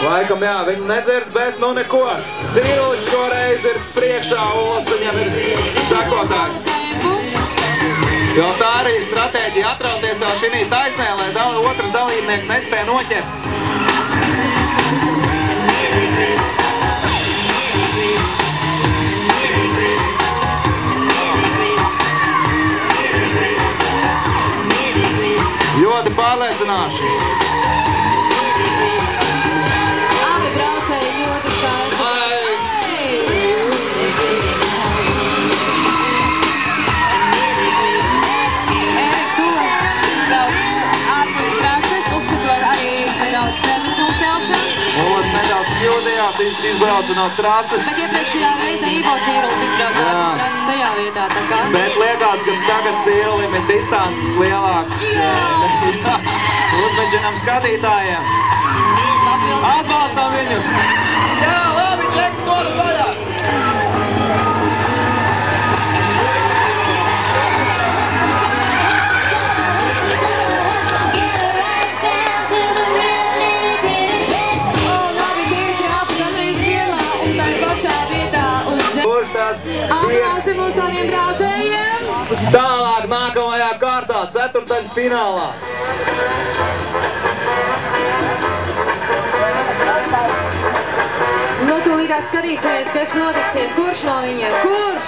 Laikam jā, viņi nedzird, bet nu neko. Dzīrulis šoreiz ir priekšā, Olas viņam ir sekotāji. Jo tā arī ir stratēģija atrauties jau šī taisnē, lai otrs dalībnieks nespēja noķert. Ļoti pārliecināši. Abi braucēji ļoti saisti. Eriks Ulas brauc ārpus trases, uzsver arī nedaudz zemes nosteikšanu. Ulas nedaudz kļūdījās, izbrauca no trases. Bet iepriekšējā reizē Ivo Cīrulis izbrauc ārpus trases tajā vietā, tā kā. Bet liekas, ka tagad Cīrulim ir distances lielākas. Uzmeģinam skatītājiem. Atbalstam viņus. Jā, labi, ček, dod vaļā. Atbalstam uz saviem braucējiem. Tālāk nākamajā kārtā, ceturtaļfinālā. Nu, tūlītāk skatīsimies, kas notiksies. Kurš no viņiem? Kurš?